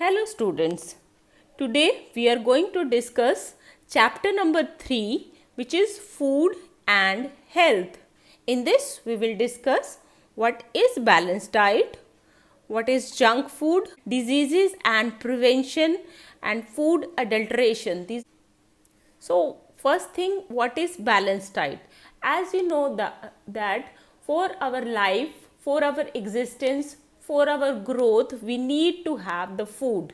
Hello students, today we are going to discuss chapter number 3, which is food and health. In this we will discuss what is balanced diet, what is junk food, diseases and prevention, and food adulteration. So first thing, what is balanced diet? As you know that for our life, for our existence, for our growth, we need to have the food.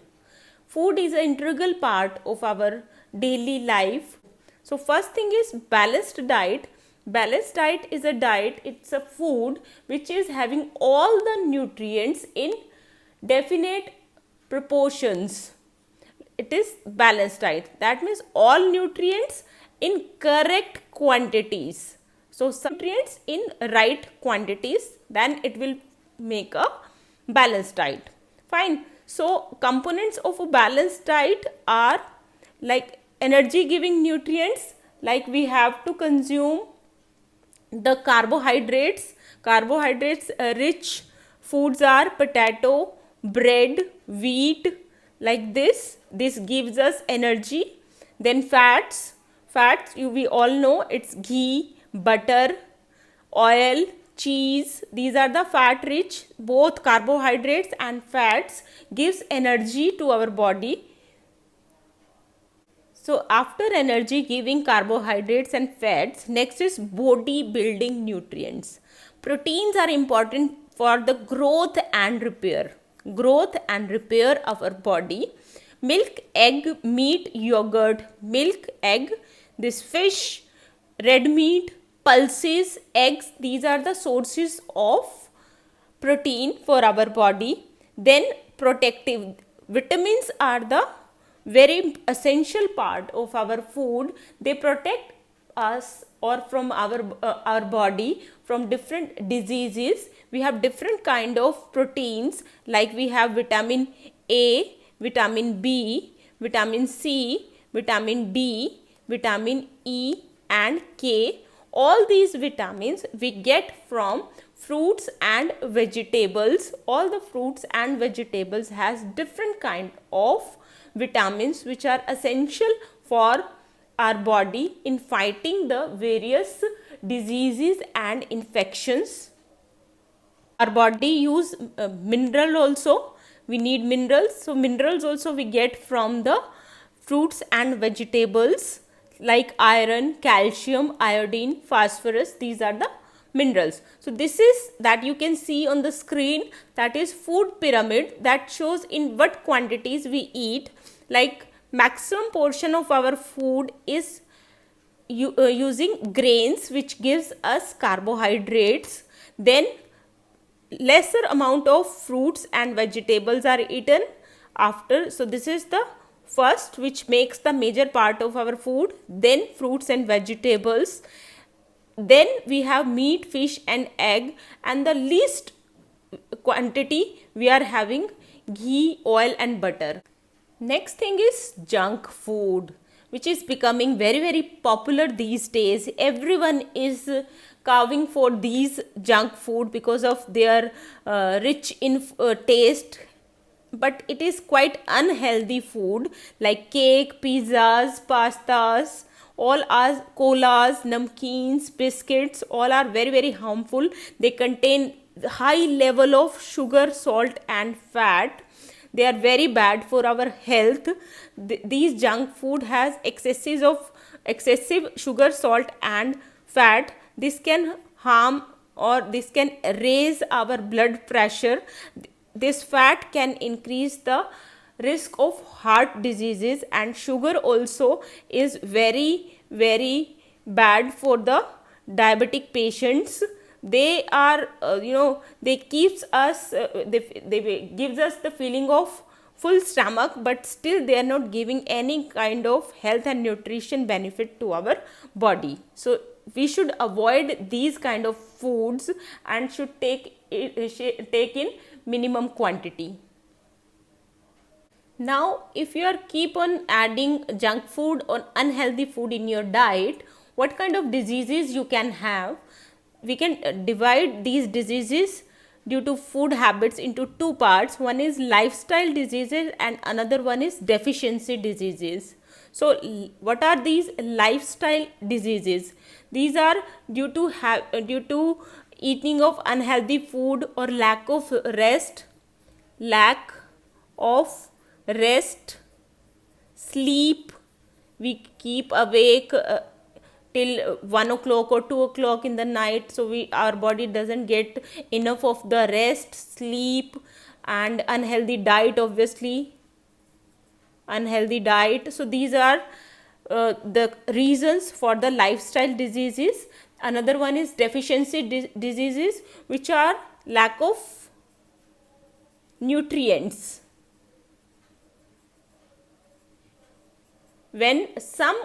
Food is an integral part of our daily life. So first thing is balanced diet. Balanced diet is a diet, it's a food which is having all the nutrients in definite proportions. It is balanced diet. That means all nutrients in correct quantities. So some nutrients in right quantities, then it will make a balanced diet. Fine. So components of a balanced diet are like energy giving nutrients, like we have to consume the carbohydrates. Carbohydrates rich foods are potato, bread, wheat, like this gives us energy. Then fats we all know, it's ghee, butter, oil, cheese. These are the fat rich. Both carbohydrates and fats gives energy to our body. So after energy giving carbohydrates and fats, next is body building nutrients. Proteins are important for the growth and repair of our body. Milk, egg, meat, yogurt, milk, egg, this fish, red meat, pulses, eggs, these are the sources of protein for our body. Then protective vitamins are the very essential part of our food. They protect us or from our body from different diseases. We have different kind of proteins, like we have vitamin A, vitamin B, vitamin C, vitamin D, vitamin E and K. All these vitamins we get from fruits and vegetables. All the fruits and vegetables has different kind of vitamins which are essential for our body in fighting the various diseases and infections. Our body use mineral also. We need minerals. So minerals also we get from the fruits and vegetables, like iron, calcium, iodine, phosphorus. These are the minerals. So this is that you can see on the screen, that is food pyramid, that shows in what quantities we eat. Like maximum portion of our food is using grains, which gives us carbohydrates. Then lesser amount of fruits and vegetables are eaten after. So this is the first which makes the major part of our food, then fruits and vegetables, then we have meat, fish and egg, and the least quantity we are having ghee, oil and butter. Next thing is junk food, which is becoming very popular these days. Everyone is carving for these junk food because of their rich in taste, but it is quite unhealthy food, like cake, pizzas, pastas, all are colas, namkeens, biscuits, all are very harmful. They contain high level of sugar, salt and fat. They are very bad for our health. These junk food has excessive sugar, salt and fat. This can harm or this can raise our blood pressure. This fat can increase the risk of heart diseases, and sugar also is very bad for the diabetic patients. They are they keeps us they gives us the feeling of full stomach, but still they are not giving any kind of health and nutrition benefit to our body. So we should avoid these kind of foods and should take in minimum quantity. Now if you are keep on adding junk food or unhealthy food in your diet, what kind of diseases you can have? We can divide these diseases due to food habits into two parts. One is lifestyle diseases and another one is deficiency diseases. So what are these lifestyle diseases? These are due to eating of unhealthy food or lack of rest, sleep. We keep awake till 1 o'clock or 2 o'clock in the night, so our body doesn't get enough of the rest, sleep, and unhealthy diet, obviously unhealthy diet. So these are the reasons for the lifestyle diseases. Another one is deficiency diseases, which are lack of nutrients. When some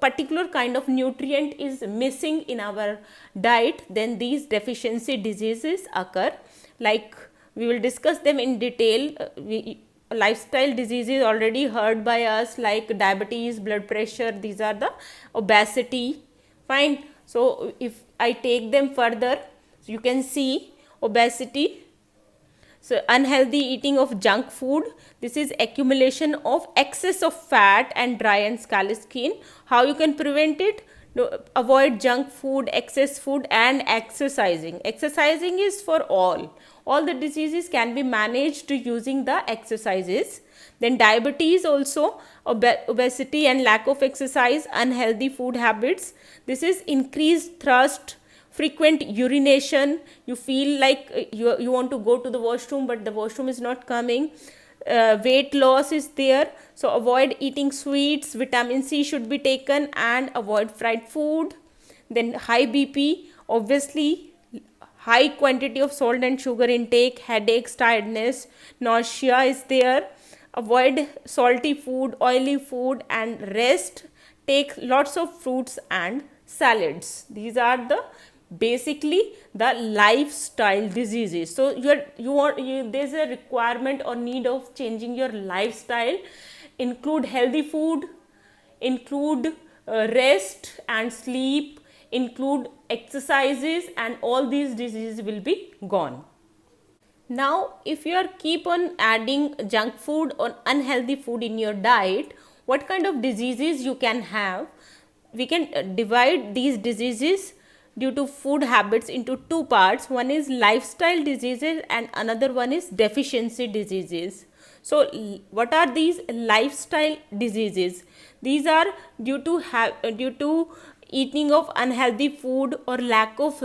particular kind of nutrient is missing in our diet, then these deficiency diseases occur. Like, we will discuss them in detail. Lifestyle diseases already heard by us, like diabetes, blood pressure, these are the obesity. Fine. So if I take them further, you can see obesity. So unhealthy eating of junk food, this is accumulation of excess of fat and dry and scaly skin. How you can prevent it? Avoid junk food, excess food, and exercising. Exercising is for all the diseases can be managed using the exercises. Then diabetes also, obesity and lack of exercise, unhealthy food habits. This is increased thirst, frequent urination. You feel like you want to go to the washroom, but the washroom is not coming. Weight loss is there. So avoid eating sweets, vitamin C should be taken, and avoid fried food. Then high BP, obviously high quantity of salt and sugar intake, headaches, tiredness, nausea is there. Avoid salty food, oily food, and rest. Take lots of fruits and salads. These are the basically the lifestyle diseases. So there's a requirement or need of changing your lifestyle. Include healthy food, include rest and sleep, include exercises, and all these diseases will be gone. Now, if you are keep on adding junk food or unhealthy food in your diet, what kind of diseases you can have? We can divide these diseases due to food habits into two parts. One is lifestyle diseases and another one is deficiency diseases. So what are these lifestyle diseases? These are due to eating of unhealthy food or lack of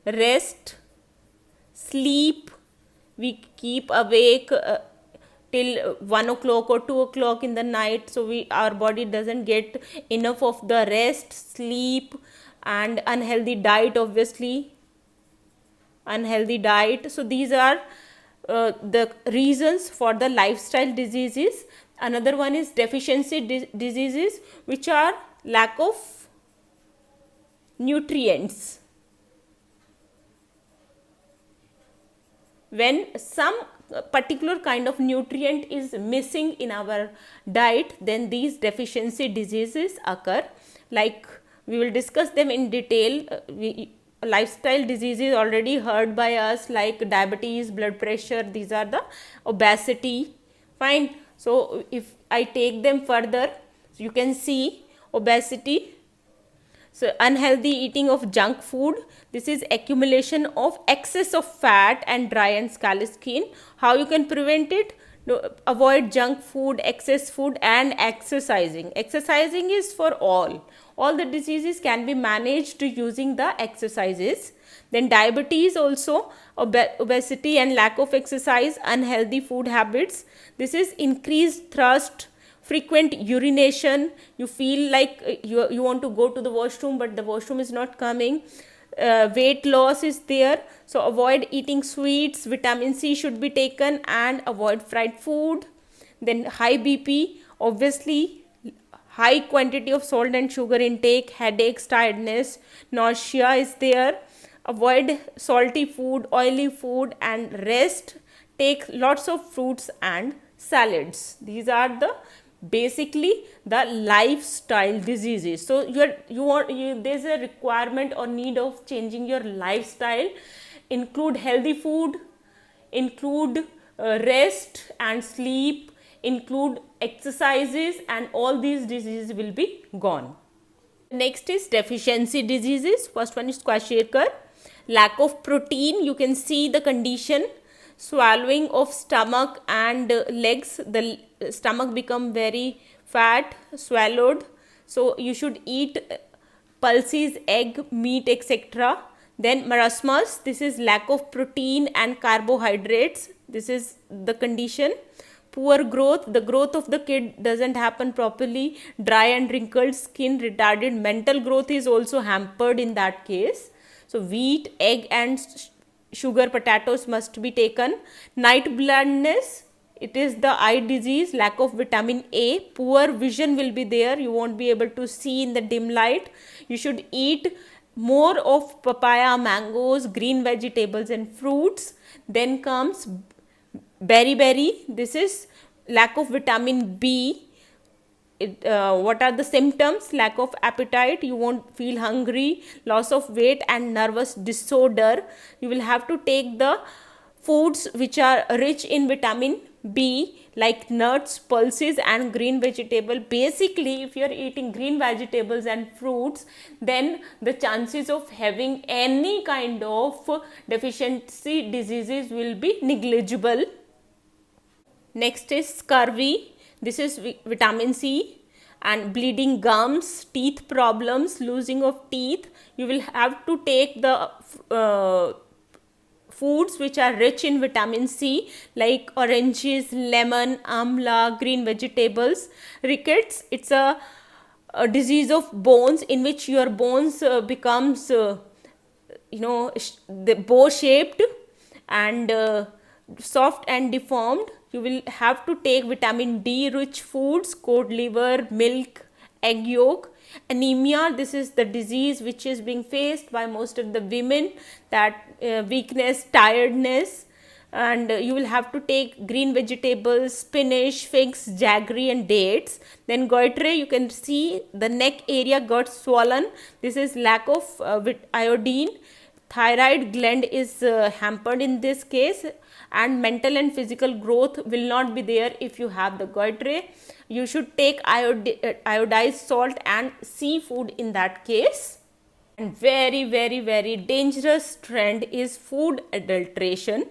rest, sleep. We keep awake till 1 o'clock or 2 o'clock in the night, so our body doesn't get enough of the rest, sleep, and unhealthy diet, obviously unhealthy diet. So these are the reasons for the lifestyle diseases. Another one is deficiency diseases, which are lack of nutrients. When some particular kind of nutrient is missing in our diet, then these deficiency diseases occur. Like, we will discuss them in detail. Lifestyle diseases already heard by us, like diabetes, blood pressure, these are the obesity. Fine. So if I take them further, you can see obesity. So unhealthy eating of junk food, this is accumulation of excess of fat and dry and scaly skin. How you can prevent it? Avoid junk food, excess food, and exercising. Exercising is for all the diseases can be managed using the exercises. Then diabetes also, obesity and lack of exercise, unhealthy food habits. This is increased thirst, frequent urination. You feel like you want to go to the washroom, but the washroom is not coming. Weight loss is there. So avoid eating sweets, vitamin C should be taken, and avoid fried food. Then high BP, obviously high quantity of salt and sugar intake, headaches, tiredness, nausea is there. Avoid salty food, oily food, and rest. Take lots of fruits and salads. These are the basically the lifestyle diseases. So there's a requirement or need of changing your lifestyle. Include healthy food, include rest and sleep, include exercises, and all these diseases will be gone. Next is deficiency diseases. First one is kwashiorkor, lack of protein. You can see the condition, swallowing of stomach and legs. The stomach become very fat, swallowed. So you should eat pulses, egg, meat, etc. Then marasmus, this is lack of protein and carbohydrates. This is the condition. Poor growth, the growth of the kid doesn't happen properly. Dry and wrinkled skin, retarded mental growth is also hampered in that case. So wheat, egg and sugar potatoes must be taken. Night blindness, it is the eye disease, lack of vitamin A. Poor vision will be there, you won't be able to see in the dim light. You should eat more of papaya, mangoes, green vegetables and fruits. Then comes beriberi, this is lack of vitamin B. What are the symptoms? Lack of appetite, you won't feel hungry, loss of weight and nervous disorder. You will have to take the foods which are rich in vitamin B, like nuts, pulses and green vegetable. Basically, if you are eating green vegetables and fruits, then the chances of having any kind of deficiency diseases will be negligible. Next is scurvy. This is vitamin C. And bleeding gums, teeth problems, losing of teeth. You will have to take the foods which are rich in vitamin C, like oranges, lemon, amla, green vegetables. Rickets, it's a disease of bones in which your bones becomes the bow shaped and soft and deformed. You will have to take vitamin D rich foods, cod liver, milk, egg yolk. Anemia, this is the disease which is being faced by most of the women, that weakness, tiredness, and you will have to take green vegetables, spinach, figs, jaggery and dates. Then goitre, you can see the neck area got swollen. This is lack of iodine. Thyroid gland is hampered in this case, and mental and physical growth will not be there if you have the goitre. You should take iodized salt and seafood in that case. And very, very, very dangerous trend is food adulteration.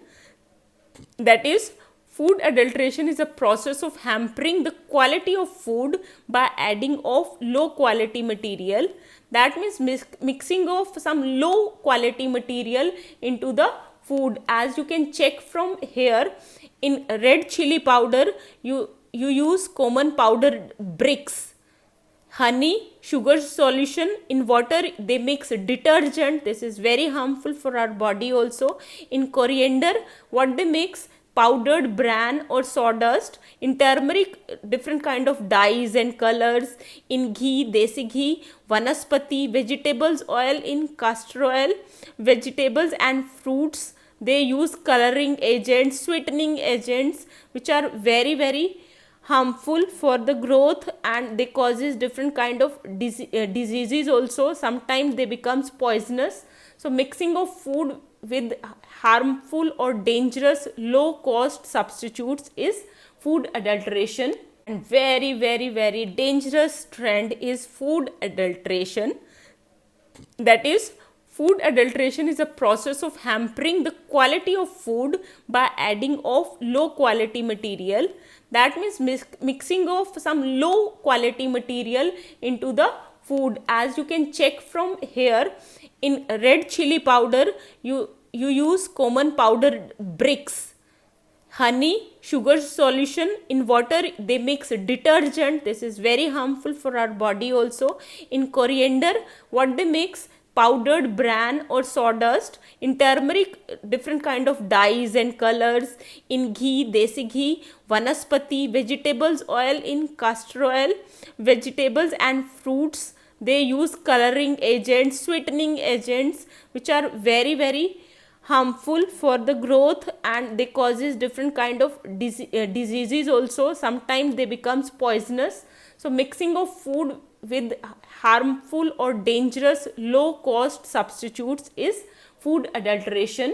That is, food adulteration is a process of hampering the quality of food by adding of low quality material. That means mixing of some low quality material into the food. As you can check from here, in red chili powder, you use common powder bricks. Honey, sugar solution, in water they mix detergent. This is very harmful for our body also. In coriander, what they mix? Powdered bran or sawdust. In turmeric, different kind of dyes and colors. In ghee, desi ghee, vanaspati, vegetables oil. In castor oil, vegetables and fruits, they use coloring agents, sweetening agents, which are very, very harmful for the growth, and they causes different kind of diseases also. Sometimes they becomes poisonous. So mixing of food with harmful or dangerous low cost substitutes is food adulteration. And very, very, very dangerous trend is food adulteration. That is, food adulteration is a process of hampering the quality of food by adding of low quality material. That means mixing of some low quality material into the food. As you can check from here, in red chili powder, you use common powder bricks. Honey, sugar solution, in water they mix detergent. This is very harmful for our body also. In coriander, what they mix? Powdered bran or sawdust. In turmeric, different kind of dyes and colors. In ghee, desi ghee, vanaspati, vegetables oil. In castor oil, vegetables and fruits, they use coloring agents, sweetening agents, which are very, very harmful for the growth, and they causes different kind of diseases also. Sometimes they becomes poisonous. So mixing of food with harmful or dangerous low cost substitutes is food adulteration.